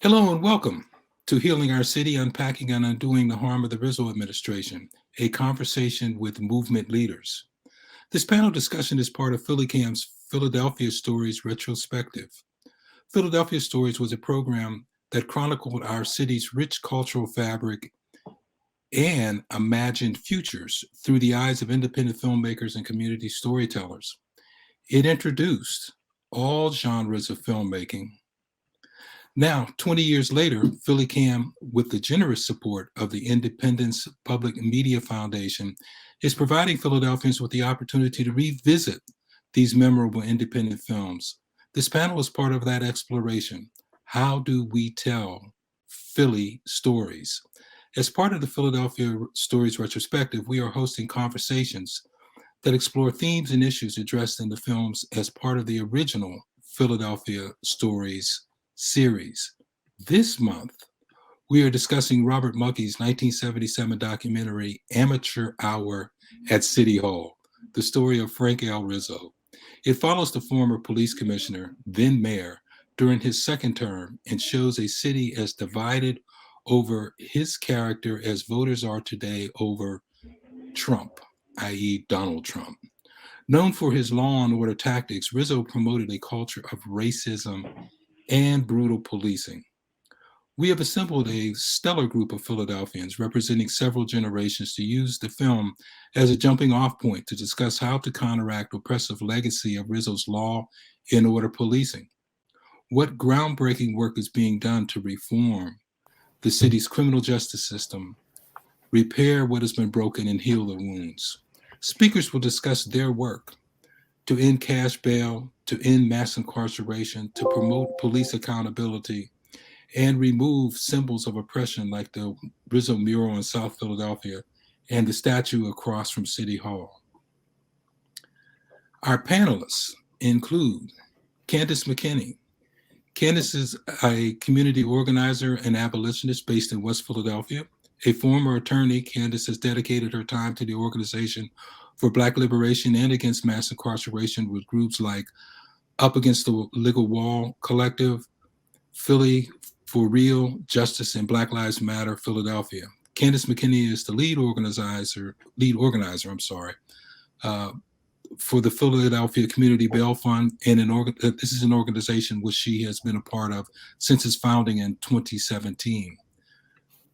Hello and welcome to Healing Our City, Unpacking and Undoing the Harm of the Rizzo Administration, a conversation with movement leaders. This panel discussion is part of PhillyCam's Philadelphia Stories Retrospective. Philadelphia Stories was a program that chronicled our city's rich cultural fabric and imagined futures through the eyes of independent filmmakers and community storytellers. It introduced all genres of filmmaking. Now, 20 years later, PhillyCam, with the generous support of the Independence Public Media Foundation, is providing Philadelphians with the opportunity to revisit these memorable independent films. This panel is part of that exploration. How do we tell Philly stories? As part of the Philadelphia Stories Retrospective, we are hosting conversations that explore themes and issues addressed in the films as part of the original Philadelphia Stories series. This month, we are discussing Robert Mugge's 1977 documentary, Amateur Hour at City Hall, the story of Frank L. Rizzo. It follows the former police commissioner, then mayor, during his second term and shows a city as divided over his character as voters are today over Trump, i.e. Donald Trump. Known for his law and order tactics, Rizzo promoted a culture of racism and brutal policing. We have assembled a stellar group of Philadelphians representing several generations to use the film as a jumping off point to discuss how to counteract oppressive legacy of Rizzo's law and order policing. What groundbreaking work is being done to reform the city's criminal justice system, repair what has been broken, and heal the wounds. Speakers will discuss their work to end cash bail, to end mass incarceration, to promote police accountability, and remove symbols of oppression like the Rizzo mural in South Philadelphia and the statue across from City Hall. Our panelists include Candace McKinley. Candace is a community organizer and abolitionist based in West Philadelphia. A former attorney, Candace has dedicated her time to the organization for Black liberation and against mass incarceration with groups like Up Against the Legal Wall Collective, Philly for Real Justice, and Black Lives Matter Philadelphia. Candace McKinney is the lead organizer, for the Philadelphia Community Bail Fund, and this is an organization which she has been a part of since its founding in 2017.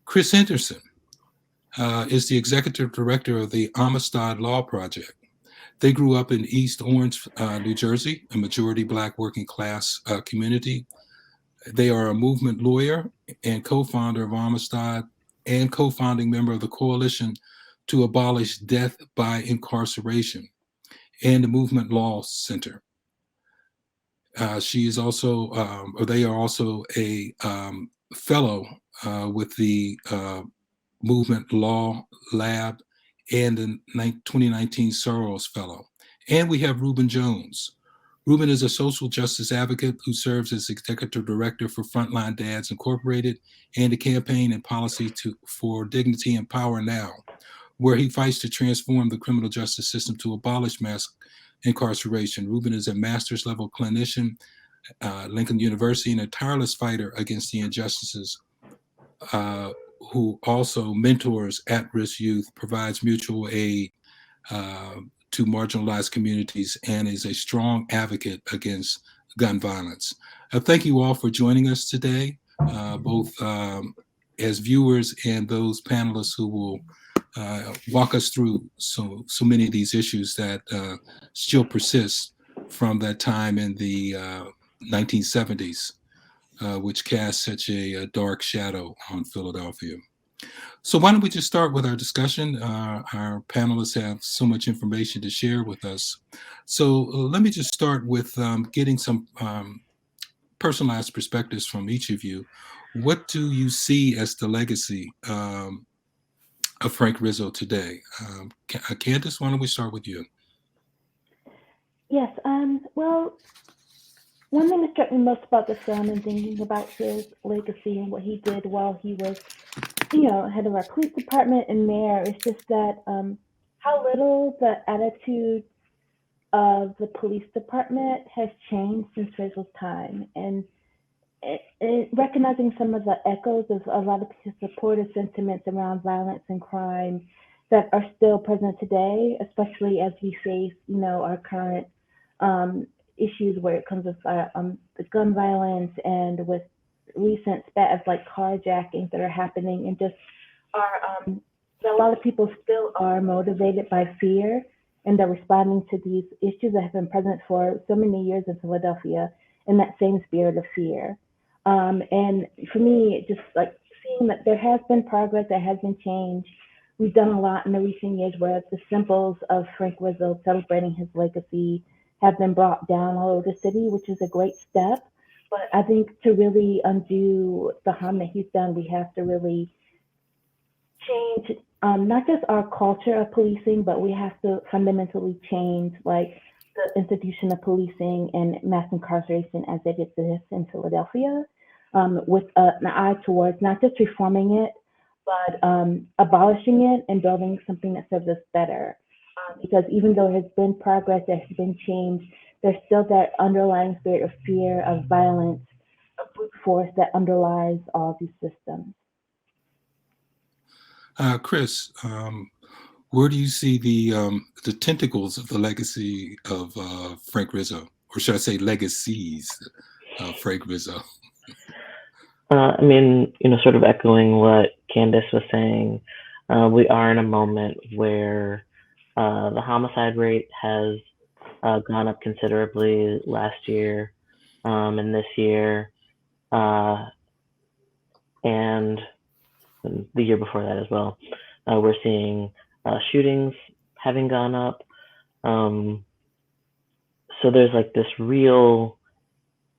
Chris Henderson is the executive director of the Amistad Law Project. They grew up in East Orange, New Jersey, a majority Black working class community. They are a movement lawyer and co-founder of Amistad and co-founding member of the Coalition to Abolish Death by Incarceration and the Movement Law Center. She is also, or they are also a fellow with the Movement Law Lab and the 2019 Soros Fellow. And we have Reuben Jones. Reuben is a social justice advocate who serves as executive director for Frontline Dance Inc. and the Campaign and Policy for Dignity and Power Now, where he fights to transform the criminal justice system to abolish mass incarceration. Reuben is a master's level clinician, Lincoln University, and a tireless fighter against the injustices, who also mentors at-risk youth, provides mutual aid to marginalized communities, and is a strong advocate against gun violence. Thank you all for joining us today, both as viewers and those panelists who will walk us through so many of these issues that still persist from that time in the 1970s, which cast such a dark shadow on Philadelphia. So why don't we just start with our discussion? Our panelists have so much information to share with us. So let me just start with getting some personalized perspectives from each of you. What do you see as the legacy of Frank Rizzo today? Candace, why don't we start with you? Yes, well, one thing that struck me most about the film and thinking about his legacy and what he did while he was, head of our police department and mayor is just that how little the attitude of the police department has changed since Rizzo's time. And recognizing some of the echoes of a lot of supportive sentiments around violence and crime that are still present today, especially as we face, our current issues where it comes with the gun violence and with recent spat of like carjackings that are happening, and just a lot of people still are motivated by fear, and they're responding to these issues that have been present for so many years in Philadelphia in that same spirit of fear. And for me, just like seeing that there has been progress, there has been change. We've done a lot in the recent years where the symbols of Frank Rizzo celebrating his legacy have been brought down all over the city, which is a great step. But I think to really undo the harm that he's done, we have to really change not just our culture of policing, but we have to fundamentally change like the institution of policing and mass incarceration as it exists in Philadelphia, with an eye towards not just reforming it, but abolishing it and building something that serves us better. Because even though there has been progress, there has been change, there's still that underlying spirit of fear, of violence, of brute force that underlies all these systems. Chris, where do you see the tentacles of the legacy of Frank Rizzo, or should I say legacies of Frank Rizzo? I mean, sort of echoing what Candace was saying, we are in a moment where the homicide rate has gone up considerably last year and this year, and the year before that as well. We're seeing shootings having gone up. So there's like this real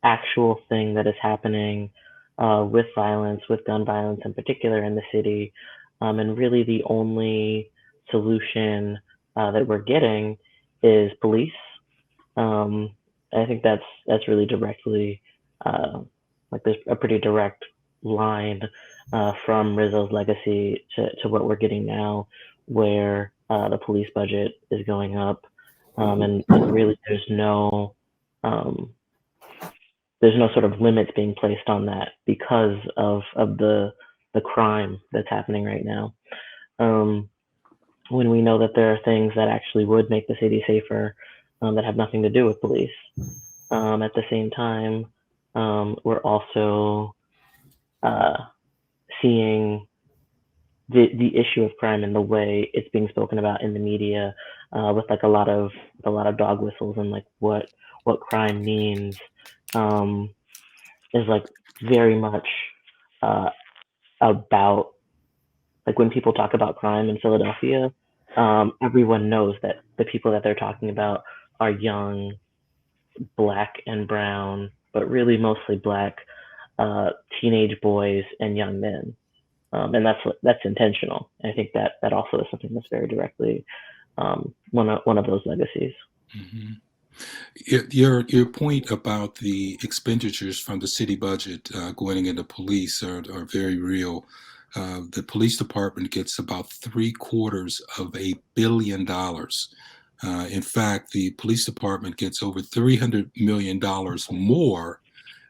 actual thing that is happening with violence, with gun violence in particular in the city. And really the only solution that we're getting is police. I think that's really directly, like there's a pretty direct line from Rizzo's legacy to what we're getting now, where the police budget is going up, and really there's no sort of limits being placed on that because of the crime that's happening right now. When we know that there are things that actually would make the city safer that have nothing to do with police. At the same time, we're also seeing the issue of crime and the way it's being spoken about in the media, with like a lot of dog whistles and like what crime means, is like very much about like when people talk about crime in Philadelphia, everyone knows that the people that they're talking about are young, Black and brown, but really mostly Black teenage boys and young men. And that's intentional. And I think that also is something that's very directly one of those legacies. Mm-hmm. Your point about the expenditures from the city budget going into police are very real. The police department gets about $750 million. In fact, the police department gets over $300 million more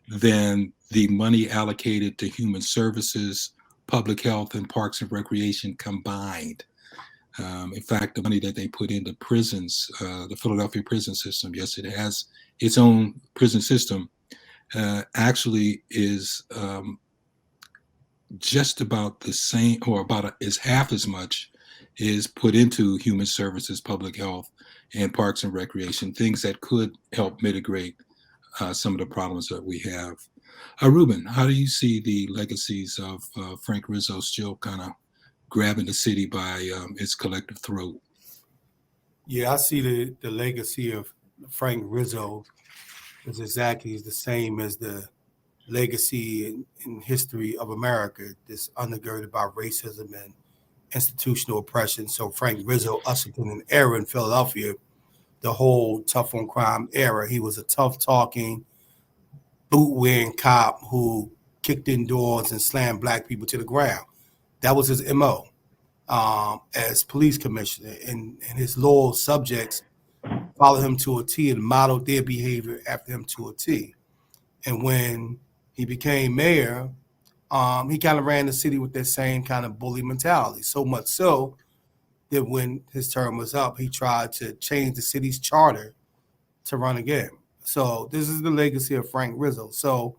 than the money allocated to human services, public health, and parks and recreation combined. In fact, the money that they put into prisons, the Philadelphia prison system, yes, it has its own prison system, actually is just about the same, or about is half as much is put into human services, public health, and parks and recreation, things that could help mitigate some of the problems that we have. Ruben, how do you see the legacies of Frank Rizzo still kind of grabbing the city by its collective throat? Yeah, I see the legacy of Frank Rizzo is exactly the same as the legacy in history of America, that's undergirded by racism and institutional oppression. So Frank Rizzo ushered in an era in Philadelphia, the whole tough on crime era. He was a tough talking, boot wearing cop who kicked in doors and slammed Black people to the ground. That was his MO as police commissioner, and his loyal subjects followed him to a T and modeled their behavior after him to a T. And when he became mayor, he kind of ran the city with that same kind of bully mentality. So much so that when his term was up, he tried to change the city's charter to run again. So this is the legacy of Frank Rizzo. So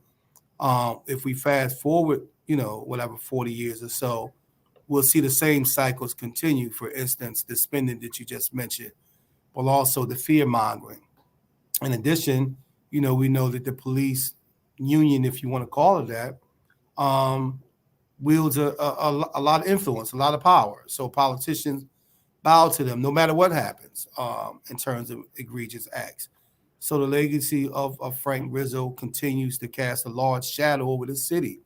if we fast forward, whatever 40 years or so, we'll see the same cycles continue. For instance, the spending that you just mentioned, but also the fear mongering. In addition, we know that the police union, if you want to call it that, wields a lot of influence, a lot of power. So politicians bow to them no matter what happens in terms of egregious acts. So the legacy of Frank Rizzo continues to cast a large shadow over the city.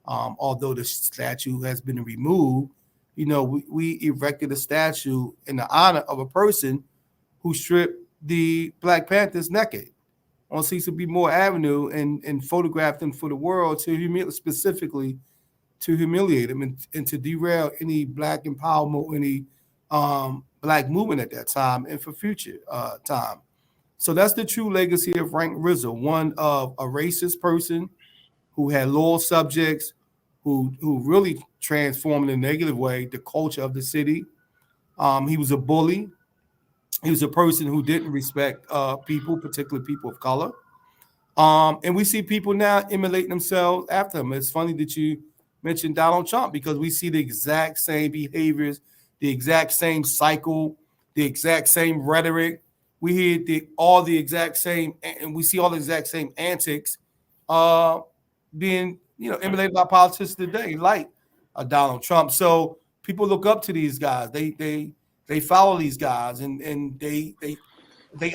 Although the statue has been removed, we erected a statue in the honor of a person who stripped the Black Panthers naked on Cecil B. Moore Avenue and photographed them for the world specifically to humiliate them and to derail any Black empowerment or any Black movement at that time and for future time. So that's the true legacy of Frank Rizzo, one of a racist person who had loyal subjects, who really transformed in a negative way the culture of the city. He was a bully. He was a person who didn't respect people, particularly people of color. And we see people now emulating themselves after him. It's funny that you mentioned Donald Trump, because we see the exact same behaviors, the exact same cycle, the exact same rhetoric. We hear all the exact same, and we see all the exact same antics being, emulated by politicians today, like Donald Trump. So people look up to these guys. They follow these guys, and they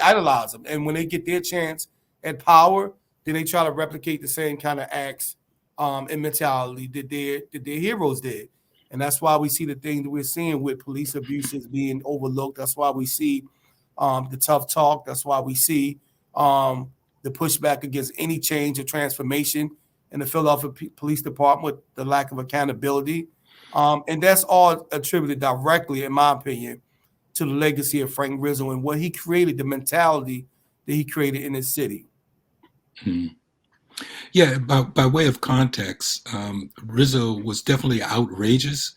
idolize them. And when they get their chance at power, then they try to replicate the same kind of acts and mentality that their heroes did. And that's why we see the thing that we're seeing with police abuses being overlooked. That's why we see the tough talk. That's why we see the pushback against any change or transformation in the Philadelphia Police Department, with the lack of accountability. And that's all attributed directly, in my opinion, to the legacy of Frank Rizzo and what he created, the mentality that he created in his city. Hmm. Yeah, by way of context, Rizzo was definitely outrageous,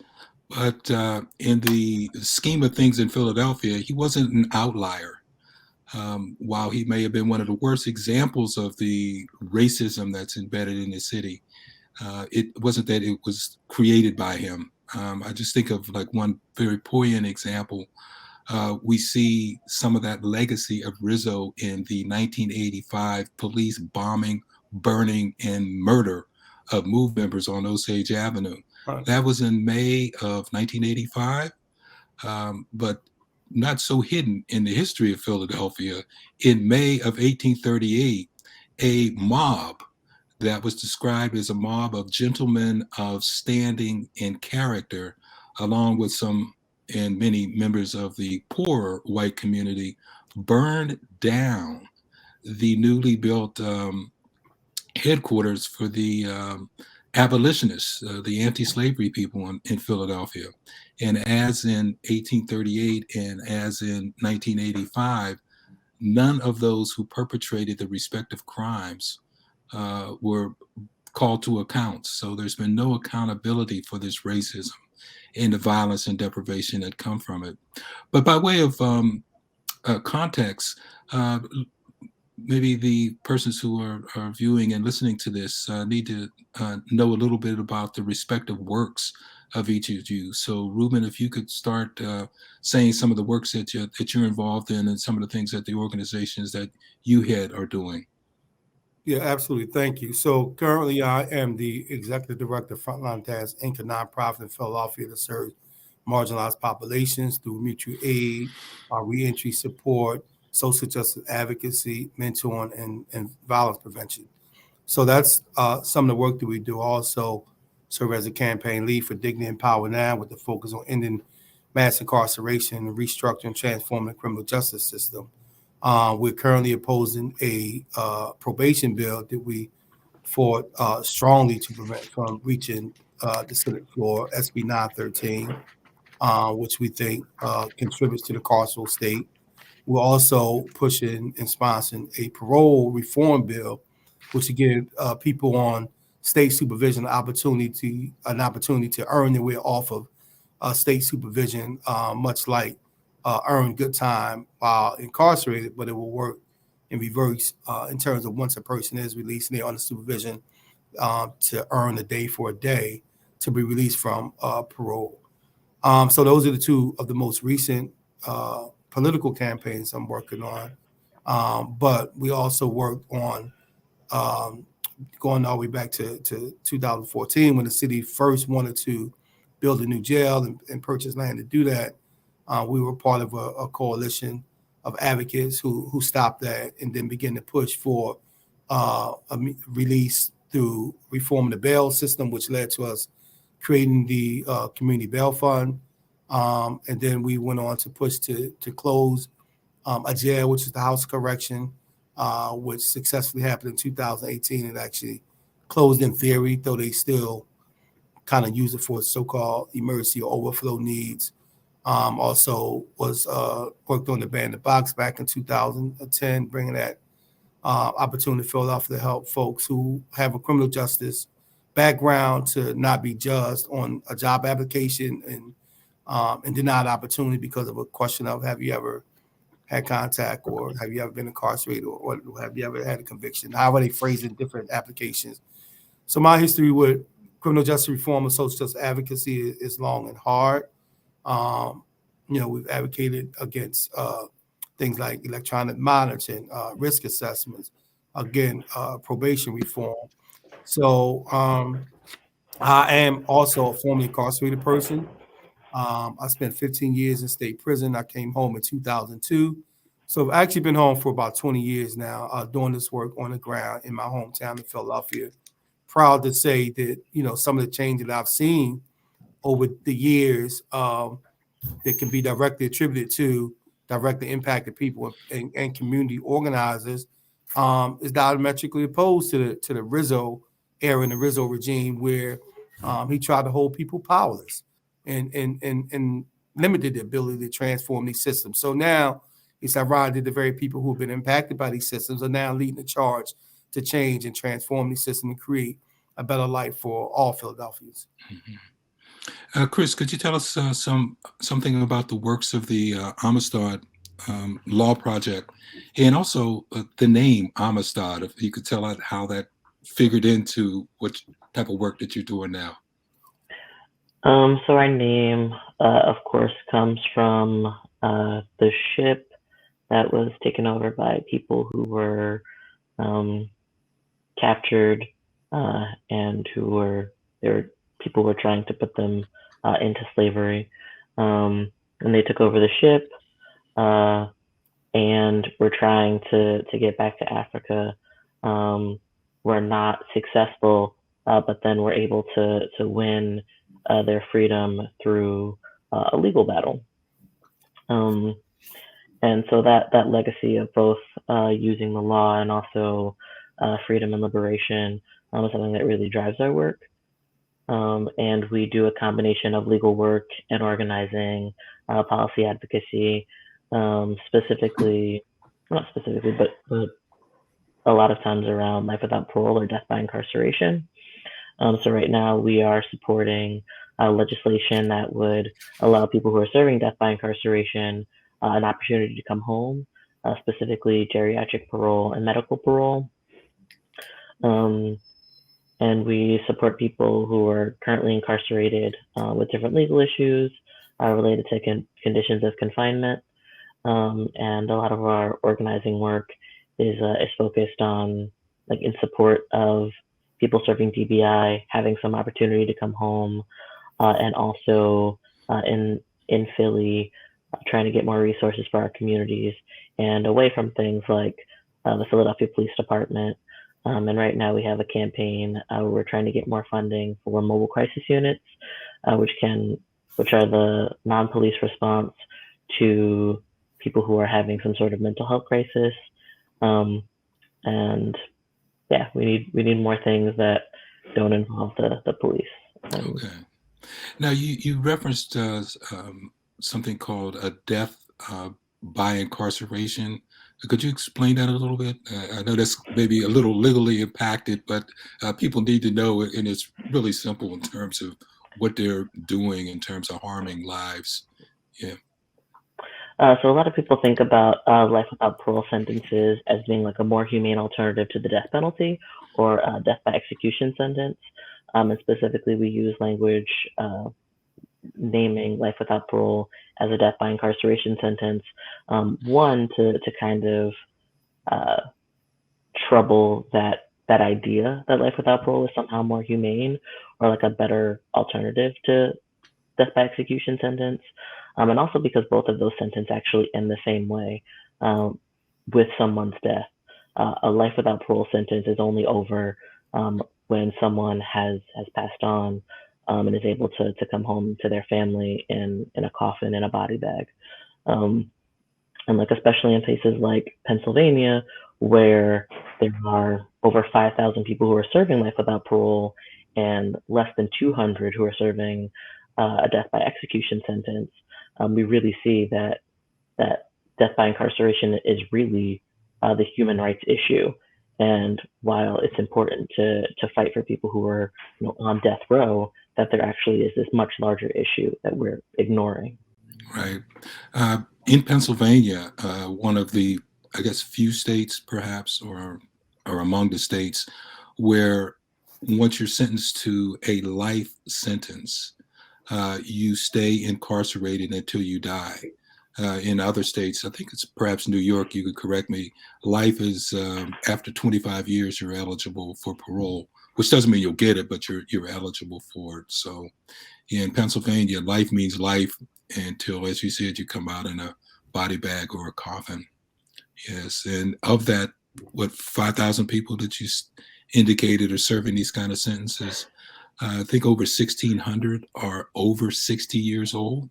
but in the scheme of things in Philadelphia, he wasn't an outlier. While he may have been one of the worst examples of the racism that's embedded in the city, it wasn't that it was created by him. I just think of like one very poignant example. We see some of that legacy of Rizzo in the 1985 police bombing, burning, and murder of MOVE members on Osage Avenue. Right. That was in May of 1985, but not so hidden in the history of Philadelphia. In May of 1838, a mob that was described as a mob of gentlemen of standing and character, along with some and many members of the poorer white community, burned down the newly built headquarters for the abolitionists, the anti-slavery people in Philadelphia. And as in 1838 and as in 1985, none of those who perpetrated the respective crimes were called to account. So there's been no accountability for this racism and the violence and deprivation that come from it. But by way of context, maybe the persons who are viewing and listening to this need to know a little bit about the respective works of each of you. So Ruben, if you could start saying some of the works that you're involved in and some of the things that the organizations that you head are doing. Yeah, absolutely. Thank you. So currently I am the executive director of Frontline Dance Inc, a nonprofit in Philadelphia that serves marginalized populations through mutual aid, reentry support, social justice advocacy, mentoring, and violence prevention. So that's some of the work that we do. Also serve as a campaign lead for Dignity and Power Now, with the focus on ending mass incarceration and restructuring and transforming the criminal justice system. We're currently opposing a probation bill that we fought strongly to prevent from reaching the Senate floor, SB 913, which we think contributes to the carceral state. We're also pushing and sponsoring a parole reform bill, which again, people on state supervision an opportunity to earn their way off of state supervision, much like earn good time while incarcerated, but it will work in reverse in terms of once a person is released and they're under supervision to earn a day for a day to be released from parole. So those are the two of the most recent political campaigns I'm working on. But we also worked on going all the way back to 2014 when the city first wanted to build a new jail and purchase land to do that. We were part of a coalition of advocates who stopped that and then began to push for a release through reforming the bail system, which led to us creating the community bail fund. And then we went on to push to close a jail, which is the House of Correction, which successfully happened in 2018. It actually closed in theory, though they still kind of use it for so-called emergency or overflow needs. Also was worked on the Bandit Box back in 2010, bringing that opportunity to Philadelphia to help folks who have a criminal justice background to not be judged on a job application and denied opportunity because of a question of have you ever had contact or have you ever been incarcerated or have you ever had a conviction? How are they phrased in different applications? So my history with criminal justice reform and social justice advocacy is long and hard. We've advocated against things like electronic monitoring, risk assessments, again, probation reform. So I am also a formerly incarcerated person. I spent 15 years in state prison. I came home in 2002. So I've actually been home for about 20 years now, doing this work on the ground in my hometown of Philadelphia. Proud to say that, some of the changes that I've seen over the years that can be directly attributed to directly impacted people and community organizers is diametrically opposed to the Rizzo era and the Rizzo regime, where he tried to hold people powerless and limited the ability to transform these systems. So now it's ironic that the very people who have been impacted by these systems are now leading the charge to change and transform these systems and create a better life for all Philadelphians. Mm-hmm. Chris, could you tell us something about the works of the Amistad Law Project, and also the name Amistad, if you could tell us how that figured into what type of work that you're doing now? So our name, of course, comes from the ship that was taken over by people who were captured and people were trying to put them into slavery. And they took over the ship and were trying to get back to Africa. Were not successful, but then were able to win their freedom through a legal battle. And so that legacy of both using the law and also freedom and liberation is something that really drives our work. And we do a combination of legal work and organizing, policy advocacy, not specifically, but a lot of times around life without parole or death by incarceration. So right now we are supporting legislation that would allow people who are serving death by incarceration an opportunity to come home, specifically geriatric parole and medical parole. And we support people who are currently incarcerated with different legal issues related to conditions of confinement. And a lot of our organizing work is focused on, like, in support of people serving DBI having some opportunity to come home, and also in Philly trying to get more resources for our communities and away from things like the Philadelphia Police Department. And right now we have a campaign where we're trying to get more funding for mobile crisis units, which are the non-police response to people who are having some sort of mental health crisis. And yeah, we need more things that don't involve the police. Okay. Now you referenced something called a death by incarceration Could you explain that a little bit? I know that's maybe a little legally impacted, but people need to know it, and it's really simple in terms of what they're doing in terms of harming lives. Yeah. So a lot of people think about life without parole sentences as being like a more humane alternative to the death penalty or death by execution sentence. And specifically, we use language naming life without parole as a death by incarceration sentence. One, to kind of trouble that idea that life without parole is somehow more humane or like a better alternative to death by execution sentence. And also because both of those sentences actually end the same way with someone's death. A life without parole sentence is only over when someone has passed on and is able to come home to their family in a coffin in a body bag. And like especially in places like Pennsylvania, where there are over 5,000 people who are serving life without parole and less than 200 who are serving a death by execution sentence, we really see that death by incarceration is really the human rights issue. And while it's important to fight for people who are on death row, that there actually is this much larger issue that we're ignoring. Right. In Pennsylvania, one of the, I guess, few states perhaps, or among the states, where once you're sentenced to a life sentence, you stay incarcerated until you die. In other states, I think it's perhaps New York, you could correct me, life is after 25 years, you're eligible for parole, which doesn't mean you'll get it, but you're eligible for it. So in Pennsylvania, life means life until, as you said, you come out in a body bag or a coffin. Yes. And of that, what, 5,000 people that you indicated are serving these kind of sentences, I think over 1,600 are over 60 years old.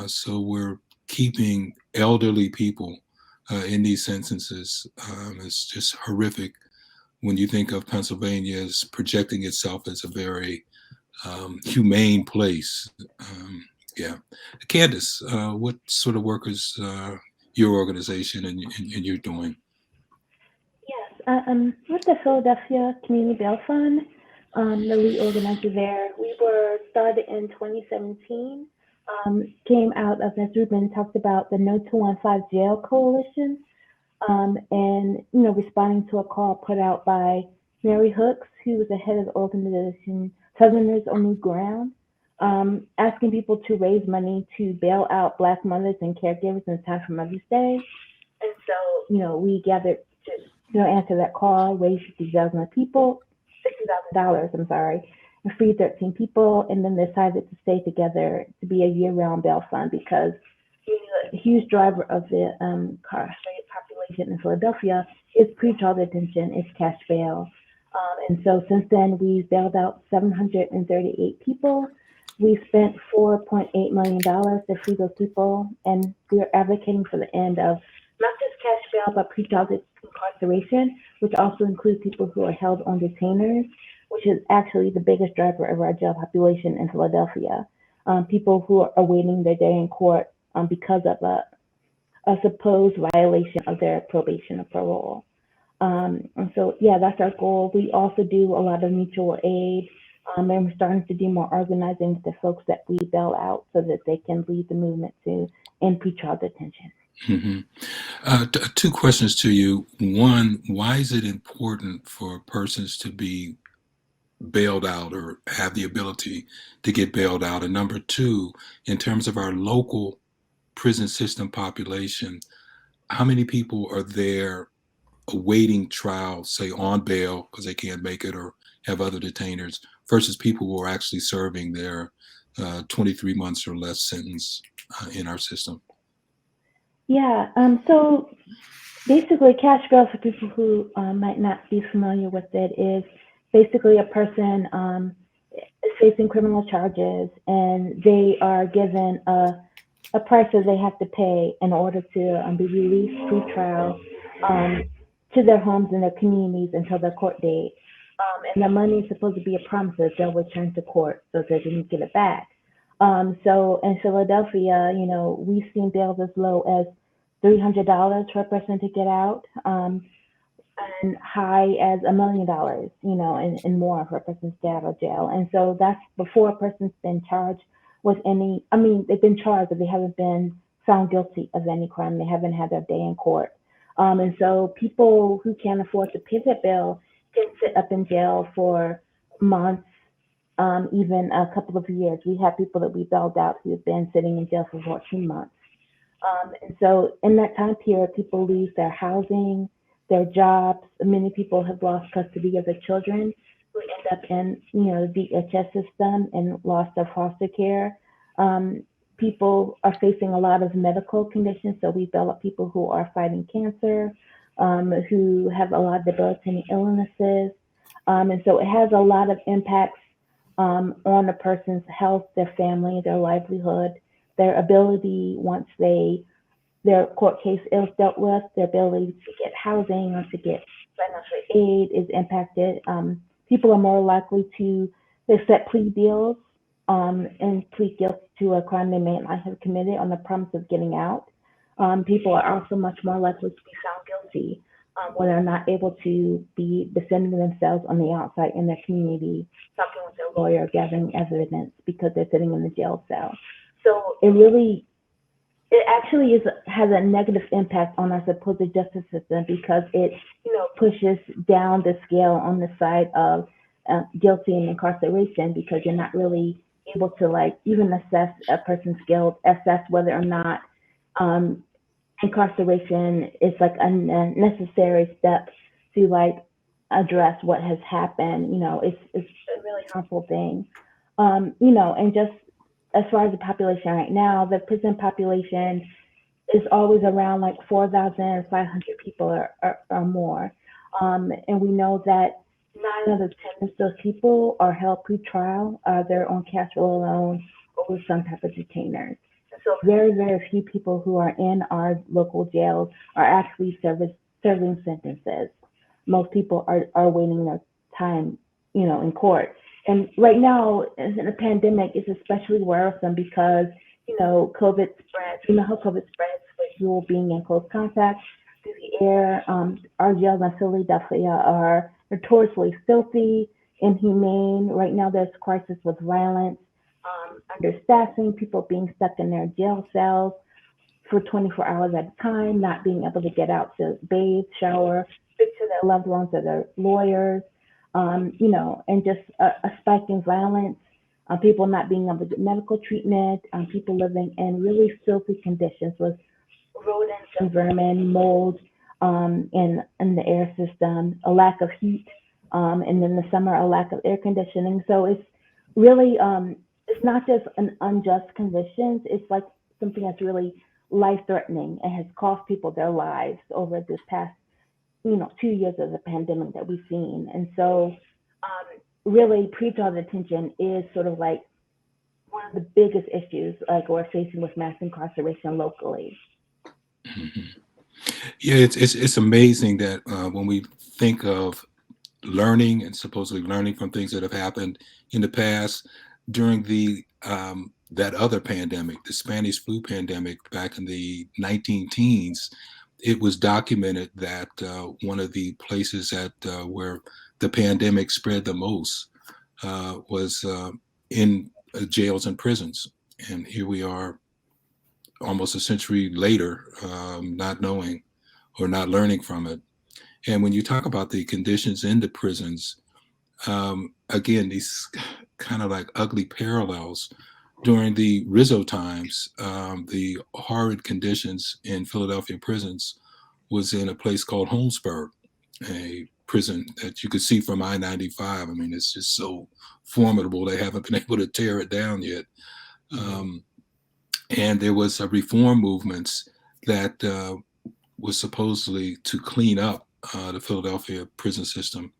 So we're keeping elderly people in these sentences. It's just horrific when you think of Pennsylvania as projecting itself as a very humane place. Yeah. Candace, what sort of work is your organization and you're doing? Yes, with the Philadelphia Community Bail Fund, the lead organizer there, we were started in 2017, came out of, as Ruben talked about, the No 215 Jail Coalition, and responding to a call put out by Mary Hooks, who was the head of the organization Southerners on New Ground, asking people to raise money to bail out Black mothers and caregivers in time for Mother's Day. And so, we gathered to answer that call, raised $60,000 people, $60,000, I'm sorry, and freed 13 people, and then decided to stay together to be a year-round bail fund because a huge driver of the incarcerated population in Philadelphia is pretrial detention, is cash bail. And so since then, we've bailed out 738 people. We spent $4.8 million to free those people, and we're advocating for the end of not just cash bail, but pretrial incarceration, which also includes people who are held on detainers, which is actually the biggest driver of our jail population in Philadelphia. People who are awaiting their day in court because of a supposed violation of their probation or parole. And so, yeah, that's our goal. We also do a lot of mutual aid, and we're starting to do more organizing with the folks that we bail out so that they can lead the movement to end pretrial detention. Mm-hmm. Two questions to you. One, why is it important for persons to be bailed out or have the ability to get bailed out? And number two, in terms of our local prison system population, how many people are there awaiting trial, say on bail because they can't make it or have other detainers, versus people who are actually serving their 23 months or less sentence in our system? Yeah, so basically cash bail, for people who might not be familiar with it, is basically a person is facing criminal charges and they are given a price that they have to pay in order to be released pre-trial to their homes and their communities until their court date. And the money is supposed to be a promise that they'll return to court so that they can get it back. So in Philadelphia, we've seen bails as low as $300 for a person to get out, and high as $1 million, and more for a person to get out of jail. And so that's before a person's been charged with any, they've been charged, but they haven't been found guilty of any crime. They haven't had their day in court. And so people who can't afford to pay that bill can sit up in jail for months, even a couple of years. We have people that we bailed out who have been sitting in jail for 14 months. And so in that time period, people lose their housing, their jobs. Many people have lost custody of their children who end up in, the DHS system and lost their foster care. People are facing a lot of medical conditions. So we bail out people who are fighting cancer, who have a lot of debilitating illnesses. And so it has a lot of impacts on a person's health, their family, their livelihood, their ability, once their court case is dealt with, their ability to get housing or to get financial aid is impacted. People are more likely to accept plea deals and plead guilty to a crime they may not have committed on the promise of getting out. People are also much more likely to be found guilty when they're not able to be defending themselves on the outside in their community, talking with their lawyer, gathering evidence because they're sitting in the jail cell. So it actually has a negative impact on our supposed justice system because it, pushes down the scale on the side of guilty and incarceration, because you're not really able to even assess a person's guilt, assess whether or not incarceration is a necessary step to address what has happened. It's a really harmful thing. And just as far as the population right now, the prison population is always around 4,500 people or more. And we know that 9 out of 10 of those people are held pre-trial. They're on cash roll alone or with some type of detainers. So very, very few people who are in our local jails are actually serving sentences. Most people are waiting their time, in court. And right now, in a pandemic, it's especially worrisome because, COVID spreads. You know how COVID spreads with you being in close contact through the air. Our jails in Philadelphia are notoriously filthy, inhumane. Right now, there's crisis with violence, understaffing, people being stuck in their jail cells for 24 hours at a time, not being able to get out to bathe, shower, speak to their loved ones or their lawyers. And just a spike in violence, people not being able to get medical treatment, people living in really filthy conditions with rodents and vermin, mold in the air system, a lack of heat, and in the summer, a lack of air conditioning. So it's really, it's not just an unjust conditions, it's something that's really life-threatening and has cost people their lives over this past 2 years of the pandemic that we've seen. And so really pretrial detention is sort of one of the biggest issues we're facing with mass incarceration locally. Mm-hmm. Yeah, it's amazing that when we think of learning and supposedly learning from things that have happened in the past during the that other pandemic, the Spanish flu pandemic back in the 19 teens, it was documented that one of the places where the pandemic spread the most was in jails and prisons. And here we are almost a century later, not knowing or not learning from it. And when you talk about the conditions in the prisons, again, these kind of ugly parallels. During the Rizzo times, the horrid conditions in Philadelphia prisons was in a place called Holmesburg, a prison that you could see from I-95. It's just so formidable. They haven't been able to tear it down yet. And there was a reform movements that was supposedly to clean up the Philadelphia prison system.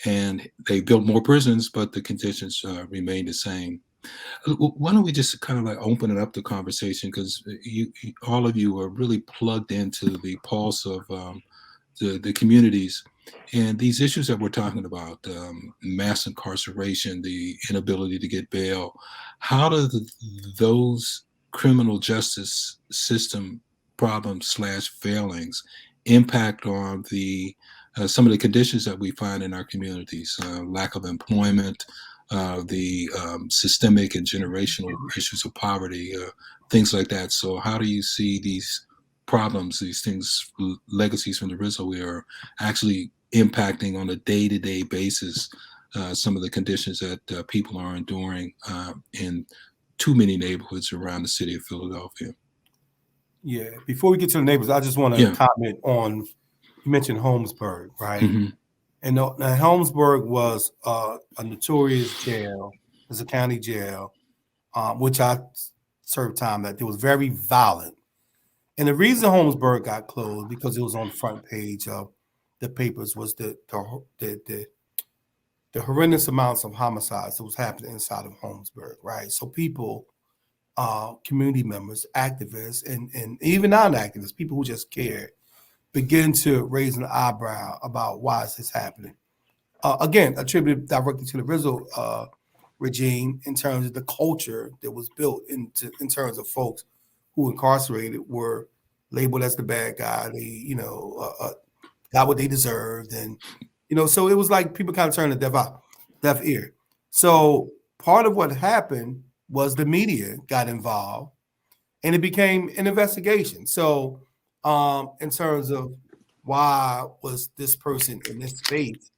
And they built more prisons, but the conditions remained the same. Why don't we just kind of open it up to conversation, because all of you are really plugged into the pulse of the communities and these issues that we're talking about, mass incarceration, the inability to get bail. How do those criminal justice system problems / failings impact on the some of the conditions that we find in our communities, lack of employment, the systemic and generational issues of poverty, things like that. So how do you see these problems, these things, legacies from the Rizzo era, actually impacting on a day-to-day basis some of the conditions that people are enduring in too many neighborhoods around the city of Philadelphia? Yeah. Before we get to the neighbors, I just want to comment on, you mentioned Holmesburg, right? Mm-hmm. And now Holmesburg was a notorious jail. It's a county jail, which I served time at. It was very violent. And the reason Holmesburg got closed, because it was on the front page of the papers, was the horrendous amounts of homicides that was happening inside of Holmesburg, right? So people, community members, activists, and even non-activists, people who just cared, begin to raise an eyebrow about why is this happening. Again, attributed directly to the Rizzo regime in terms of the culture that was built in terms of folks who incarcerated were labeled as the bad guy. They, got what they deserved. And, so it was like people kind of turned a deaf ear. So part of what happened was the media got involved and it became an investigation. So in terms of why was this person in this space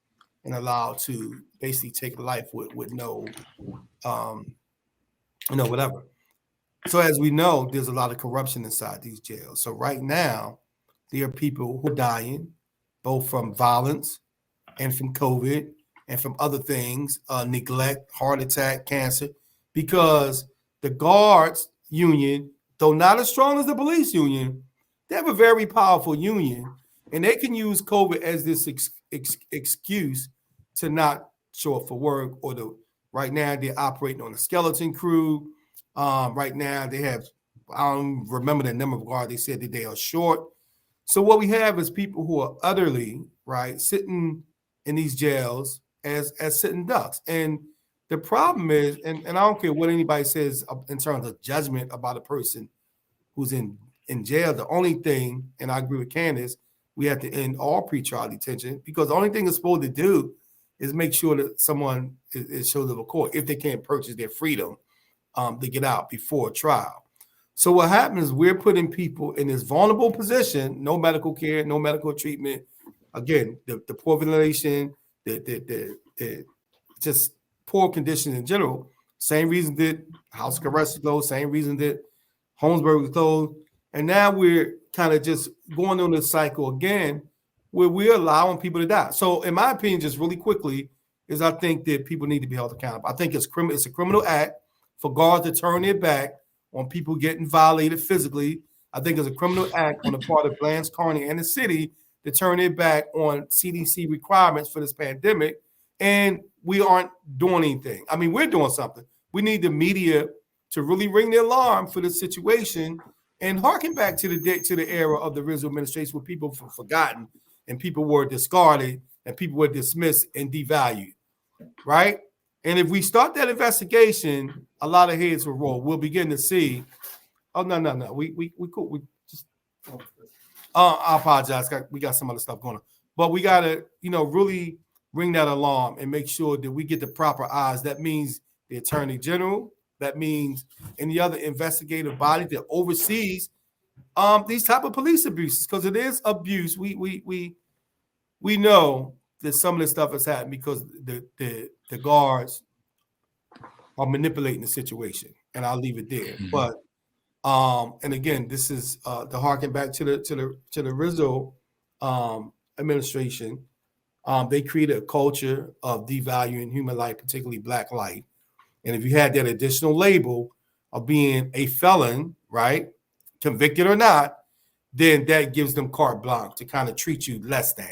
and allowed to basically take life with no, whatever. So as we know, there's a lot of corruption inside these jails. So right now, there are people who are dying, both from violence and from COVID and from other things, neglect, heart attack, cancer, because the guards union, though not as strong as the police union, they have a very powerful union, and they can use COVID as this excuse to not show up for work. Right now they're operating on a skeleton crew. Right now they have, I don't remember the number of guards. They said that they are short. So what we have is people who are utterly, right, sitting in these jails as sitting ducks. And the problem is, and I don't care what anybody says in terms of judgment about a person who's in jail, the only thing, and I agree with Candace, we have to end all pretrial detention, because the only thing it's supposed to do is make sure that someone is shows up a court if they can't purchase their freedom to get out before trial. So what happens is we're putting people in this vulnerable position, no medical care, no medical treatment. Again, the poor ventilation, the just poor conditions in general. Same reason that house arrest is closed, same reason that Holmesburg was closed. And now we're kind of just going on this cycle again where we're allowing people to die. So in my opinion, just really quickly, is I think that people need to be held accountable. I think it's a criminal act for guards to turn their back on people getting violated physically. I think it's a criminal act on the part of Blanche Carney and the city to turn their back on CDC requirements for this pandemic. And we aren't doing anything. I mean, we're doing something. We need the media to really ring the alarm for the situation and harken back to the era of the Rizzo administration, where people were forgotten and people were discarded and people were dismissed and devalued, right? And if we start that investigation, a lot of heads will roll. We'll begin to see. Oh, no. We cool. We just. I apologize. We got some other stuff going on, but we gotta, really ring that alarm and make sure that we get the proper eyes. That means the Attorney General. That means any other investigative body that oversees these type of police abuses, because it is abuse. We know that some of this stuff has happened because the guards are manipulating the situation, and I'll leave it there. Mm-hmm. But and again, this is to harken back to the Rizzo administration. They created a culture of devaluing human life, particularly Black life. And if you had that additional label of being a felon, right, convicted or not, then that gives them carte blanche to kind of treat you less than.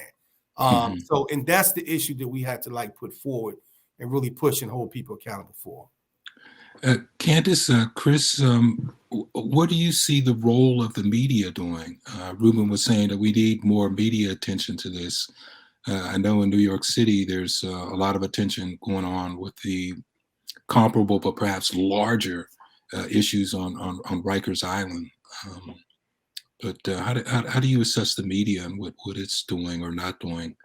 So, and that's the issue that we had to put forward and really push and hold people accountable for. Candace, Chris, what do you see the role of the media doing? Ruben was saying that we need more media attention to this. I know in New York City, there's a lot of attention going on with the comparable but perhaps larger issues on Rikers Island. But how do you assess the media and what it's doing or not doing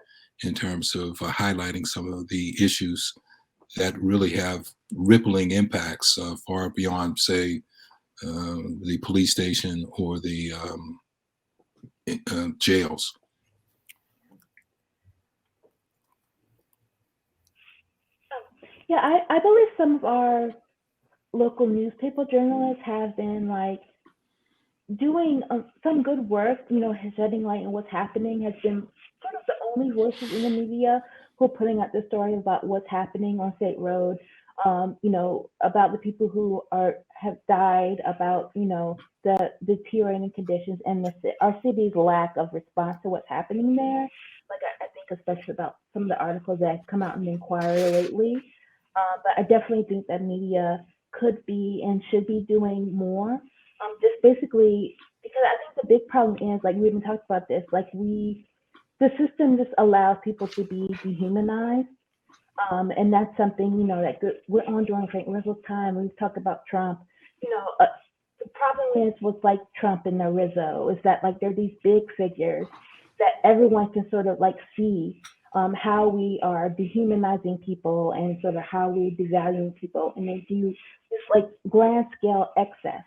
in terms of highlighting some of the issues that really have rippling impacts far beyond, say, the police station or the jails? Yeah, I believe some of our local newspaper journalists have been like doing some good work, shedding light on what's happening, has been sort of the only voices in the media who are putting out the story about what's happening on State Road, about the people who have died, about, the deteriorating conditions and our city's lack of response to what's happening there. Like, I think especially about some of the articles that have come out in the Inquirer lately. But I definitely think that media could be and should be doing more. Just basically because I think the big problem is, like, we even talked about this, like the system just allows people to be dehumanized. And that's something, that we're on during Frank Rizzo's time. We've talked about Trump. The problem is with like Trump and the Rizzo is that like they're these big figures that everyone can sort of like see how we are dehumanizing people and sort of how we're devaluing people, and they do this like grand scale excess.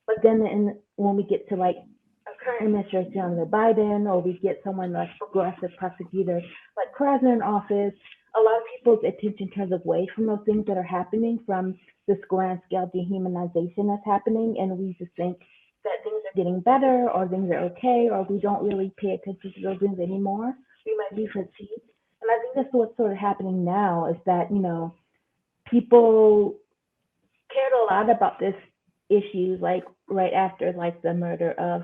But then when we get to like a current administration under Biden, or we get someone like progressive prosecutor like president in office, a lot of people's attention turns away from those things that are happening, from this grand scale dehumanization that's happening, and we just think that things are getting better or things are okay, or we don't really pay attention to those things anymore. We might be fatigued. And I think that's what's sort of happening now, is that, people cared a lot about this issues like right after like the murder of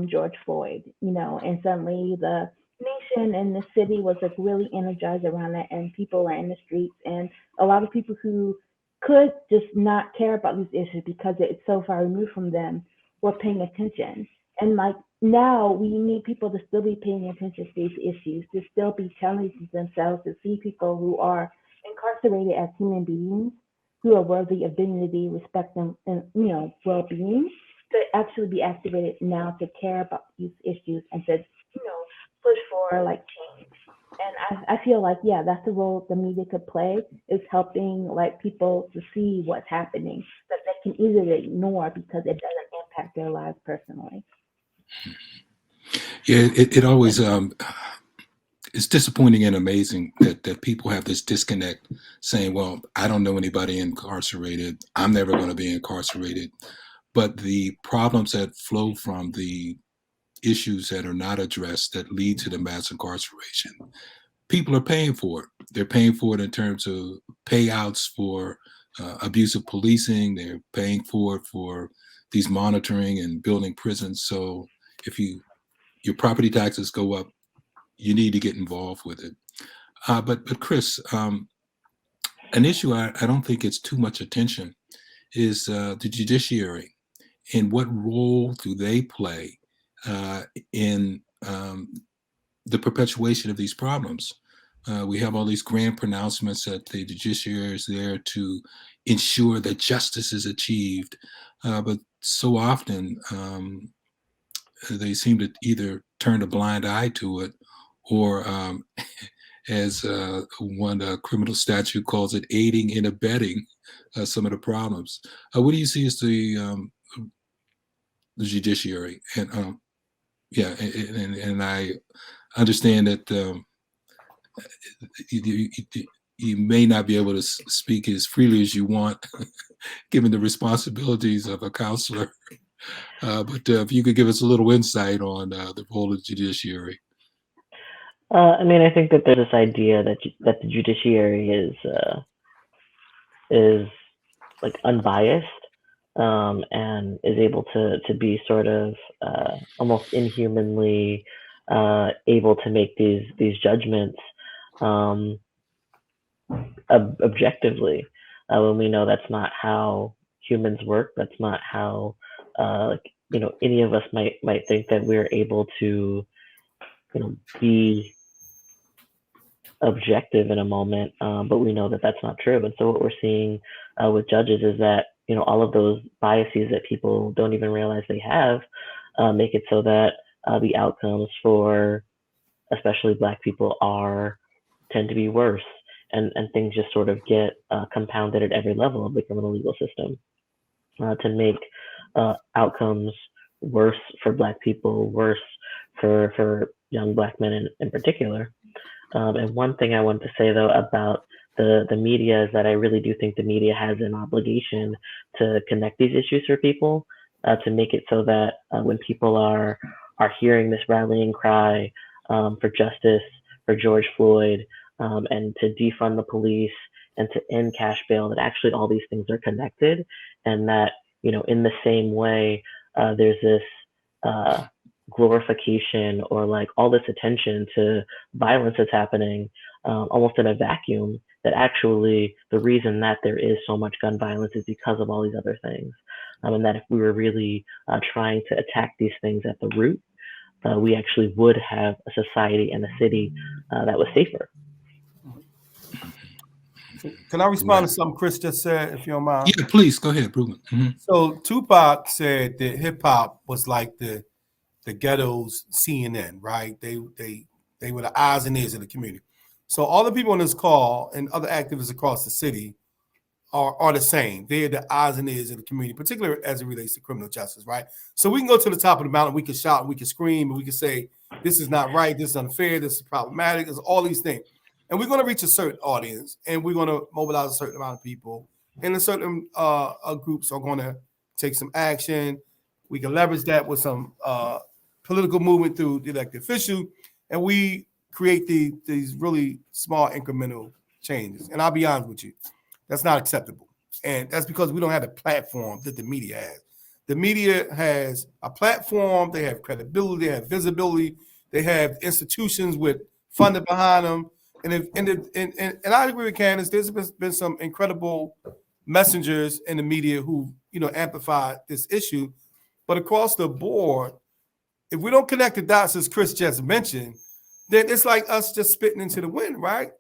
George Floyd, and suddenly the nation and the city was like really energized around that, and people were in the streets, and a lot of people who could just not care about these issues because it's so far removed from them were paying attention. And like now we need people to still be paying attention to these issues, to still be challenging themselves, to see people who are incarcerated as human beings who are worthy of dignity, respect, and well-being, to actually be activated now to care about these issues and to push for like change. And I feel like, yeah, that's the role the media could play, is helping like people to see what's happening that they can easily ignore because it doesn't impact their lives personally. Yeah, it always it's disappointing and amazing that people have this disconnect, saying, well, I don't know anybody incarcerated, I'm never going to be incarcerated. But the problems that flow from the issues that are not addressed that lead to the mass incarceration, people are paying for it. They're paying for it in terms of payouts for abusive policing. They're paying for it for these monitoring and building prisons. So if your property taxes go up, you need to get involved with it. But Chris, an issue I don't think gets too much attention is the judiciary, and what role do they play in the perpetuation of these problems? We have all these grand pronouncements that the judiciary is there to ensure that justice is achieved, but so often they seem to either turn a blind eye to it, or as one criminal statute calls it, aiding and abetting some of the problems. What do you see as the judiciary? And yeah, and I understand that you may not be able to speak as freely as you want, given the responsibilities of a counselor. But if you could give us a little insight on the role of the judiciary. I think that there's this idea that the judiciary is like unbiased, and is able to be sort of almost inhumanly able to make these judgments objectively, when we know that's not how humans work. That's not how any of us might think that we're able to be objective in a moment, but we know that that's not true. And so what we're seeing with judges is that all of those biases that people don't even realize they have make it so that the outcomes for especially Black people tend to be worse, and things just sort of get compounded at every level of the criminal legal system to make outcomes worse for Black people, worse for young Black men in particular. And one thing I wanted to say though about the media is that I really do think the media has an obligation to connect these issues for people, to make it so that when people are hearing this rallying cry for justice for George Floyd, and to defund the police and to end cash bail, that actually all these things are connected, and that, you know, in the same way, there's this glorification or like all this attention to violence that's happening almost in a vacuum, that actually the reason that there is so much gun violence is because of all these other things. And that if we were really trying to attack these things at the root, we actually would have a society and a city that was safer. Can I respond to something Chris just said, if you don't mind? Yeah, please go ahead, Ruben. Mm-hmm. So Tupac said that hip hop was like the ghetto's CNN, right? They were the eyes and ears of the community. So all the people on this call and other activists across the city are the same. They're the eyes and ears of the community, particularly as it relates to criminal justice, right? So we can go to the top of the mountain, we can shout, and we can scream, and we can say, this is not right, this is unfair, this is problematic, there's all these things. And we're going to reach a certain audience, and we're going to mobilize a certain amount of people, and a certain groups are going to take some action. We can leverage that with some political movement through the elected official, and we create these really small incremental changes. And I'll be honest with you, that's not acceptable. And that's because we don't have the platform that the media has. The media has a platform, they have credibility, they have visibility, they have institutions with funding behind them. And I agree with Candace, there's been some incredible messengers in the media who, you know, amplified this issue. But across the board, if we don't connect the dots, as Chris just mentioned, then it's like us just spitting into the wind, right?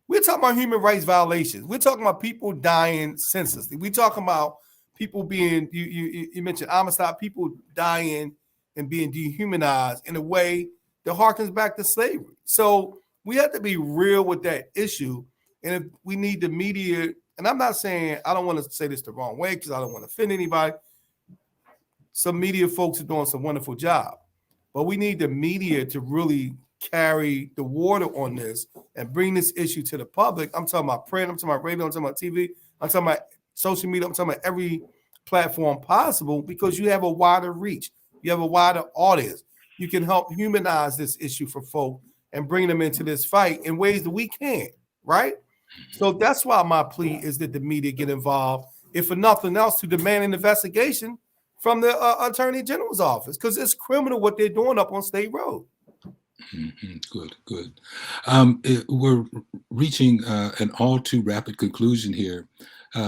We're talking about human rights violations. We're talking about people dying senselessly. We're talking about people being, you mentioned Amistad, people dying and being dehumanized in a way that harkens back to slavery. So we have to be real with that issue. And if we need the media, and I'm not saying, I don't want to say this the wrong way because I don't want to offend anybody. Some media folks are doing some wonderful job, but we need the media to really carry the water on this and bring this issue to the public. I'm talking about print, I'm talking about radio, I'm talking about TV, I'm talking about social media, I'm talking about every platform possible, because you have a wider reach, you have a wider audience. You can help humanize this issue for folk and bring them into this fight in ways that we can't, right? So that's why my plea is that the media get involved, if for nothing else, to demand an investigation from the Attorney General's office, because it's criminal what they're doing up on State Road. Mm-hmm. Good. We're reaching an all too rapid conclusion here.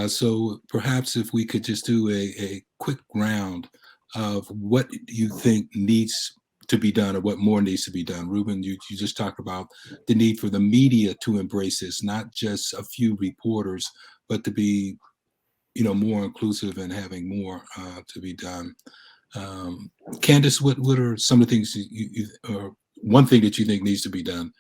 So perhaps if we could just do a quick round of what you think needs to be done or what more needs to be done. Ruben, you just talked about the need for the media to embrace this, not just a few reporters, but to be, you know, more inclusive and having more to be done. Candace, what are some of the things or one thing that you think needs to be done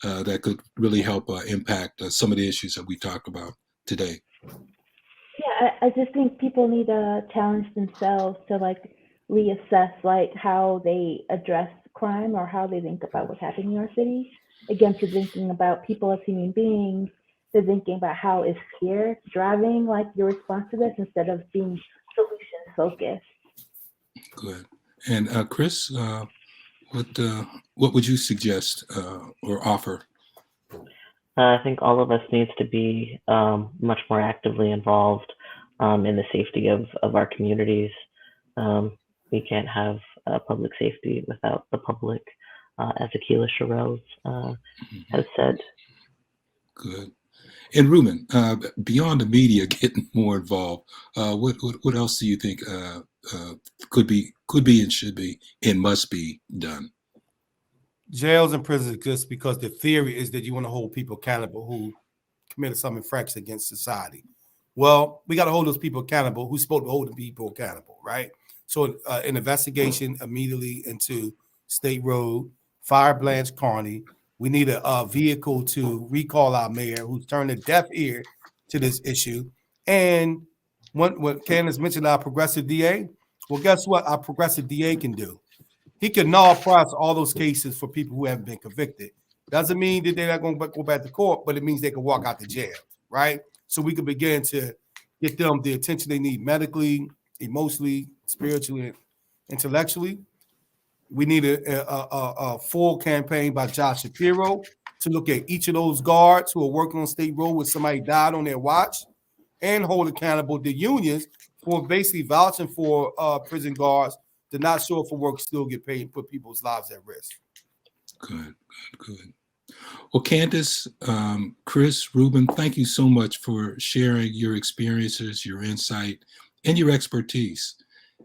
that could really help impact some of the issues that we talked about today? Yeah, I just think people need to challenge themselves to like reassess like how they address crime or how they think about what's happening in our city. Again, to thinking about people as human beings, to thinking about how is fear driving like your response to this instead of being solution focused. Good. And Chris, what would you suggest or offer? I think all of us needs to be much more actively involved in the safety of our communities. We can't have public safety without the public, as Akila Sherrills has said. Good. And Ruben, beyond the media getting more involved, what else do you think could be and should be and must be done? Jails and prisons exist because the theory is that you want to hold people accountable who committed some infraction against society. Well, we got to hold those people accountable who's supposed to hold the people accountable, right? So an investigation immediately into State Road, Fire Blanche Carney. We need a vehicle to recall our mayor who's turned a deaf ear to this issue. And when Candace mentioned our progressive DA, well, guess what our progressive DA can do? He can null process all those cases for people who haven't been convicted. Doesn't mean that they're not going to go back to court, but it means they can walk out the jail, right? So we can begin to get them the attention they need medically, emotionally, spiritually, and intellectually. We need a full campaign by Josh Shapiro to look at each of those guards who are working on State Road where somebody died on their watch and hold accountable the unions for basically vouching for prison guards to not show up for work, still get paid, and put people's lives at risk. Good. Well, Candace, Chris, Ruben, thank you so much for sharing your experiences, your insight, and your expertise.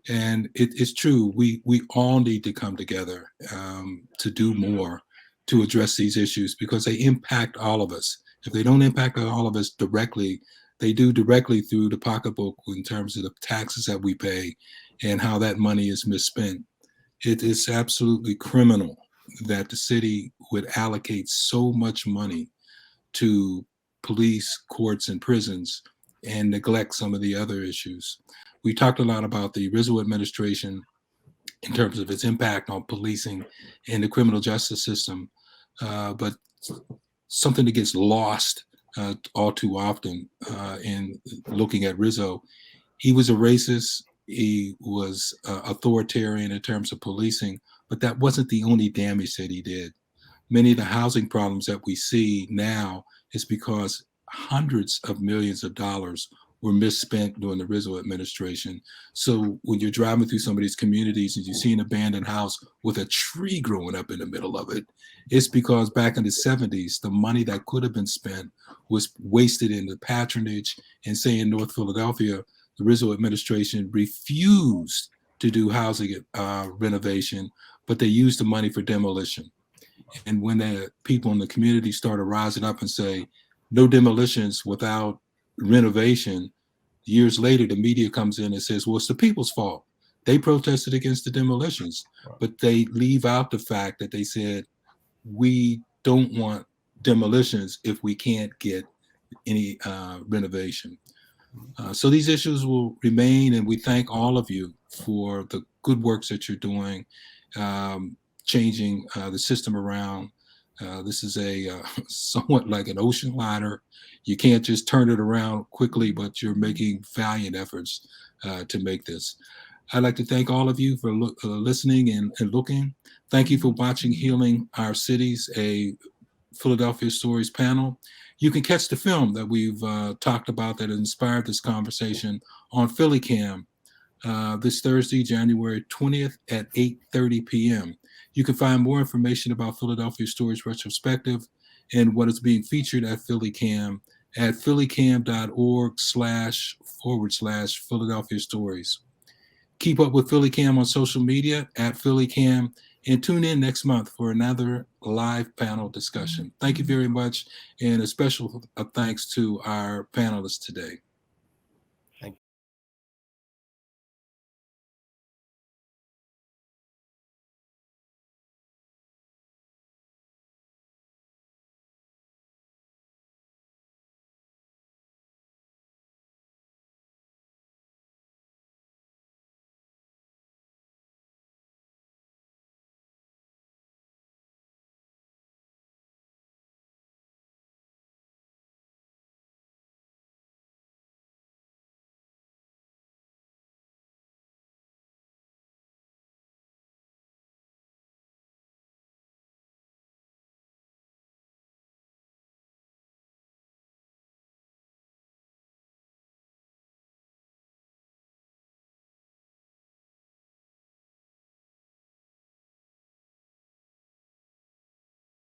And it's true, we all need to come together to do more to address these issues because they impact all of us. If they don't impact all of us directly, they do directly through the pocketbook in terms of the taxes that we pay and how that money is misspent. It is absolutely criminal that the city would allocate so much money to police, courts, and prisons and neglect some of the other issues. We talked a lot about the Rizzo administration in terms of its impact on policing and the criminal justice system, but something that gets lost all too often in looking at Rizzo. He was a racist. He was authoritarian in terms of policing, but that wasn't the only damage that he did. Many of the housing problems that we see now is because hundreds of millions of dollars were misspent during the Rizzo administration. So when you're driving through some of these communities and you see an abandoned house with a tree growing up in the middle of it, it's because back in the 70s, the money that could have been spent was wasted in the patronage. And say in North Philadelphia, the Rizzo administration refused to do housing renovation, but they used the money for demolition. And when the people in the community started rising up and say, no demolitions without renovation, years later, the media comes in and says, well, it's the people's fault. They protested against the demolitions, but they leave out the fact that they said, we don't want demolitions if we can't get any renovation. So these issues will remain, and we thank all of you for the good works that you're doing, changing the system around. This is a somewhat like an ocean liner. You can't just turn it around quickly, but you're making valiant efforts to make this. I'd like to thank all of you for listening and looking. Thank you for watching Healing Our Cities, a Philadelphia Stories panel. You can catch the film that we've talked about that inspired this conversation on PhillyCam this Thursday, January 20th at 8:30 p.m. You can find more information about Philadelphia Stories Retrospective and what is being featured at PhillyCam at phillycam.org//Philadelphia Stories. Keep up with PhillyCam on social media at PhillyCam and tune in next month for another live panel discussion. Thank you very much, and a special thanks to our panelists today.